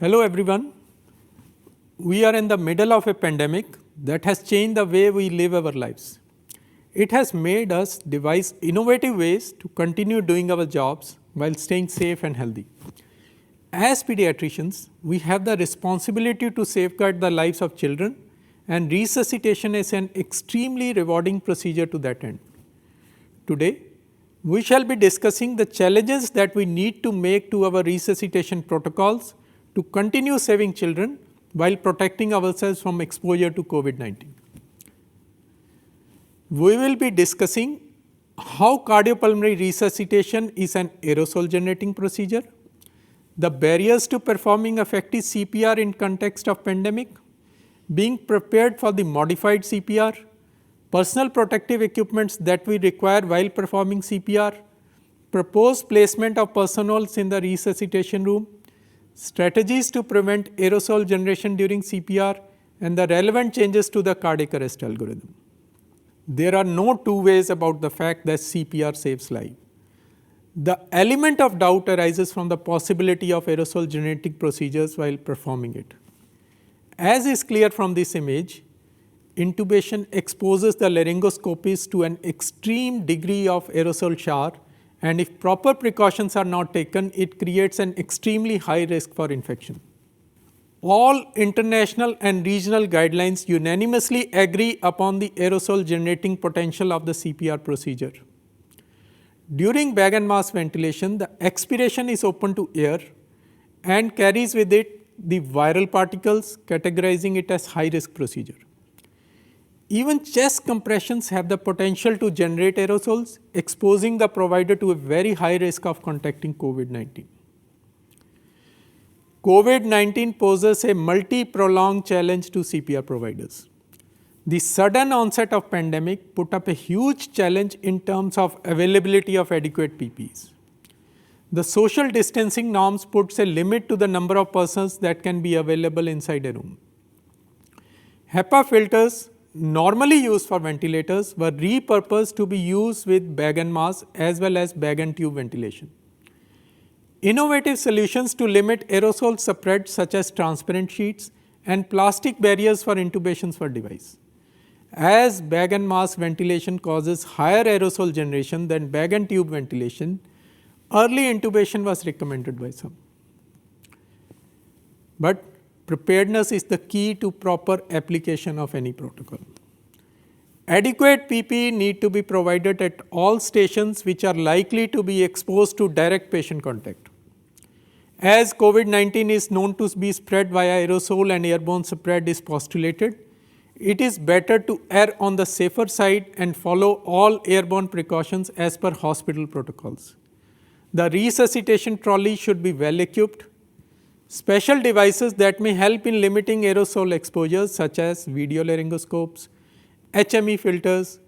Hello everyone. We are in the middle of a pandemic that has changed the way we live our lives. It has made us devise innovative ways to continue doing our jobs while staying safe and healthy. As pediatricians, we have the responsibility to safeguard the lives of children, and resuscitation is an extremely rewarding procedure to that end. Today, we shall be discussing the challenges that we need to make to our resuscitation protocols to continue saving children while protecting ourselves from exposure to COVID-19. We will be discussing how cardiopulmonary resuscitation is an aerosol generating procedure, the barriers to performing effective CPR in context of pandemic, being prepared for the modified CPR, personal protective equipments that we require while performing CPR, proposed placement of personals in the resuscitation room, strategies to prevent aerosol generation during CPR, and the relevant changes to the cardiac arrest algorithm. There are no two ways about the fact that CPR saves life. The element of doubt arises from the possibility of aerosol generating procedures while performing it. As is clear from this image, intubation exposes the laryngoscopist to an extreme degree of aerosol shower, and if proper precautions are not taken, it creates an extremely high risk for infection. All international and regional guidelines unanimously agree upon the aerosol generating potential of the CPR procedure. During bag and mask ventilation, the expiration is open to air and carries with it the viral particles, categorizing it as high risk procedure. Even chest compressions have the potential to generate aerosols, exposing the provider to a very high risk of contacting COVID-19. COVID-19 poses a multi-pronged challenge to CPR providers. The sudden onset of pandemic put up a huge challenge in terms of availability of adequate PPEs. The social distancing norms puts a limit to the number of persons that can be available inside a room. HEPA filters normally used for ventilators were repurposed to be used with bag and mask as well as bag and tube ventilation. Innovative solutions to limit aerosol spread such as transparent sheets and plastic barriers for intubations were devised. As bag and mask ventilation causes higher aerosol generation than bag and tube ventilation, early intubation was recommended by some. But preparedness is the key to proper application of any protocol. Adequate PPE need to be provided at all stations which are likely to be exposed to direct patient contact. As COVID-19 is known to be spread via aerosol and airborne spread is postulated, it is better to err on the safer side and follow all airborne precautions as per hospital protocols. The resuscitation trolley should be well equipped. Special devices that may help in limiting aerosol exposures such as video laryngoscopes, HME filters,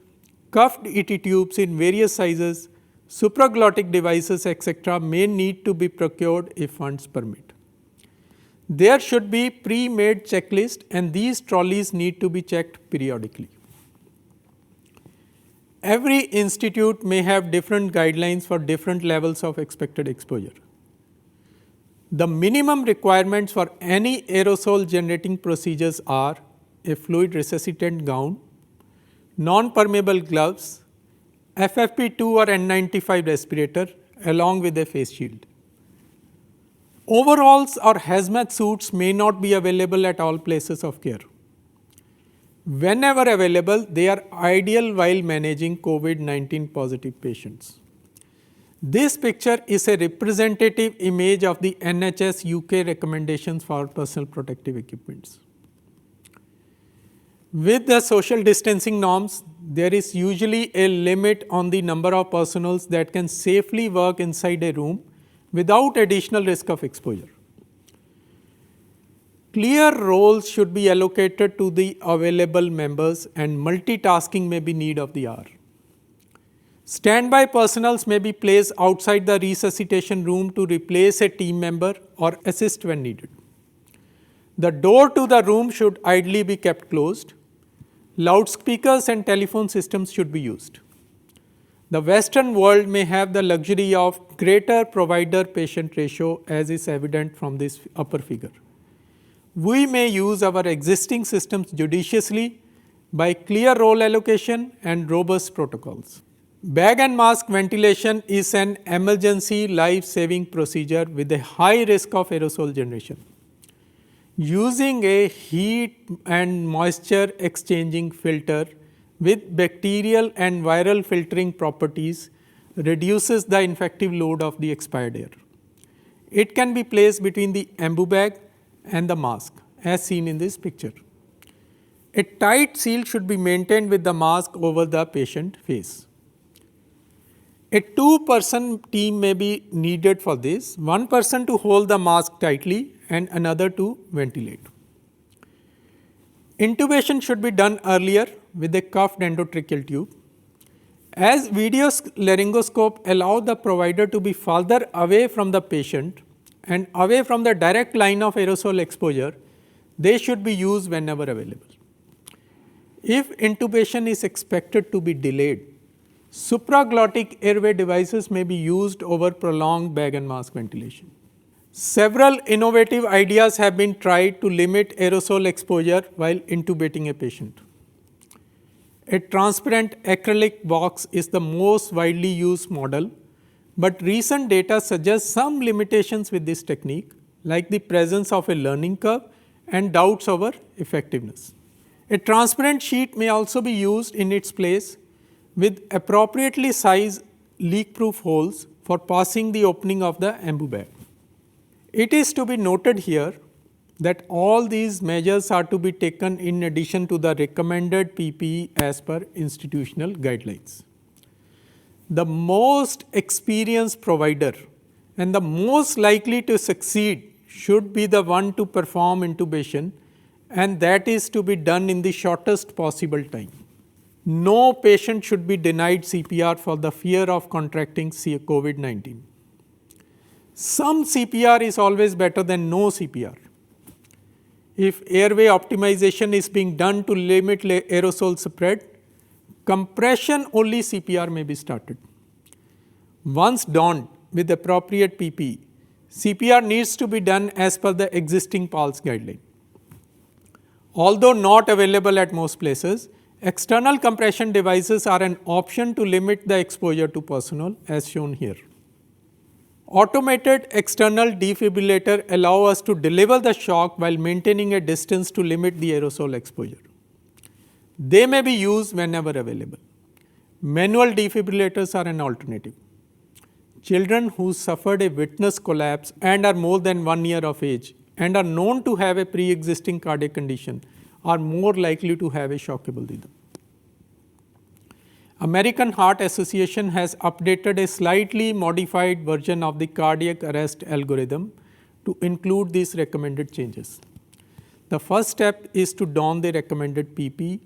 cuffed ET tubes in various sizes, supraglottic devices, etc. may need to be procured if funds permit. There should be pre-made checklist, and these trolleys need to be checked periodically. Every institute may have different guidelines for different levels of expected exposure. The minimum requirements for any aerosol generating procedures are a fluid resuscitant gown, non-permeable gloves, FFP2 or N95 respirator along with a face shield. Overalls or hazmat suits may not be available at all places of care. Whenever available, they are ideal while managing COVID-19 positive patients. This picture is a representative image of the NHS UK recommendations for personal protective equipments. With the social distancing norms, there is usually a limit on the number of personals that can safely work inside a room without additional risk of exposure. Clear roles should be allocated to the available members, and multitasking may be need of the hour. Standby personals may be placed outside the resuscitation room to replace a team member or assist when needed. The door to the room should ideally be kept closed. Loudspeakers and telephone systems should be used. The Western world may have the luxury of greater provider-patient ratio, as is evident from this upper figure. We may use our existing systems judiciously by clear role allocation and robust protocols. Bag and mask ventilation is an emergency life-saving procedure with a high risk of aerosol generation. Using a heat and moisture exchanging filter with bacterial and viral filtering properties reduces the infective load of the expired air. It can be placed between the ambu bag and the mask, as seen in this picture. A tight seal should be maintained with the mask over the patient face. A two-person team may be needed for this, one person to hold the mask tightly and another to ventilate. Intubation should be done earlier with a cuffed endotracheal tube. As video laryngoscope allow the provider to be farther away from the patient and away from the direct line of aerosol exposure, they should be used whenever available. If intubation is expected to be delayed, supraglottic airway devices may be used over prolonged bag and mask ventilation. Several innovative ideas have been tried to limit aerosol exposure while intubating a patient. A transparent acrylic box is the most widely used model, but recent data suggests some limitations with this technique, like the presence of a learning curve and doubts over effectiveness. A transparent sheet may also be used in its place with appropriately sized leak-proof holes for passing the opening of the ambu bag. It is to be noted here that all these measures are to be taken in addition to the recommended PPE as per institutional guidelines. The most experienced provider and the most likely to succeed should be the one to perform intubation, and that is to be done in the shortest possible time. No patient should be denied CPR for the fear of contracting COVID-19. Some CPR is always better than no CPR. If airway optimization is being done to limit aerosol spread, compression only CPR may be started. Once donned with appropriate PPE, CPR needs to be done as per the existing PALS guideline. Although not available at most places, external compression devices are an option to limit the exposure to personnel, as shown here. Automated external defibrillator allow us to deliver the shock while maintaining a distance to limit the aerosol exposure. They may be used whenever available. Manual defibrillators are an alternative. Children who suffered a witness collapse and are more than 1 year of age and are known to have a pre-existing cardiac condition are more likely to have a shockable rhythm. American Heart Association has updated a slightly modified version of the cardiac arrest algorithm to include these recommended changes. The first step is to don the recommended PPE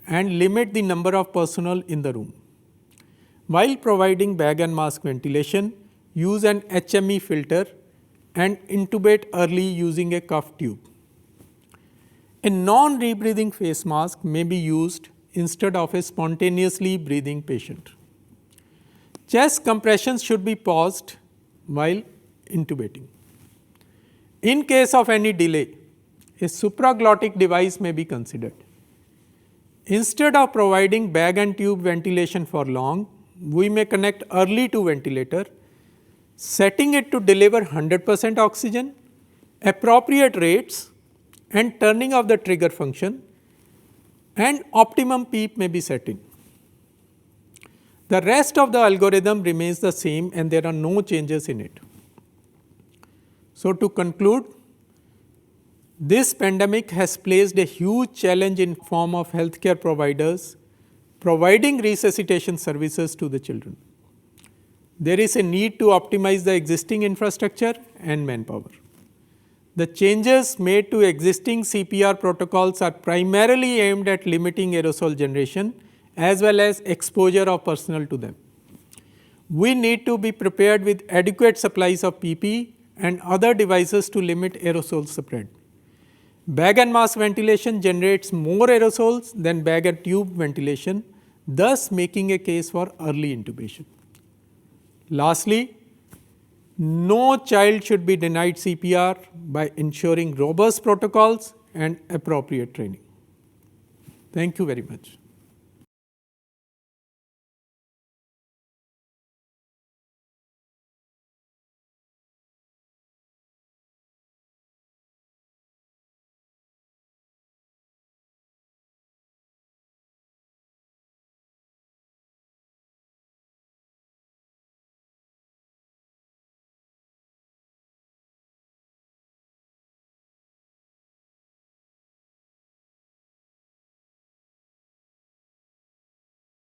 and limit the number of personnel in the room. While providing bag and mask ventilation, use an HME filter and intubate early using a cuff tube. A non-rebreathing face mask may be used instead of a spontaneously breathing patient. Chest compressions should be paused while intubating. In case of any delay, a supraglottic device may be considered. Instead of providing bag and tube ventilation for long, we may connect early to ventilator, setting it to deliver 100% oxygen, appropriate rates, and turning off the trigger function, and optimum PEEP may be set in. The rest of the algorithm remains the same and there are no changes in it. So, to conclude, this pandemic has placed a huge challenge in form of healthcare providers providing resuscitation services to the children. There is a need to optimize the existing infrastructure and manpower. The changes made to existing CPR protocols are primarily aimed at limiting aerosol generation as well as exposure of personnel to them. We need to be prepared with adequate supplies of PPE and other devices to limit aerosol spread. Bag and mask ventilation generates more aerosols than bag and tube ventilation. thus making a case for early intubation. Lastly, no child should be denied CPR by ensuring robust protocols and appropriate training. Thank you very much.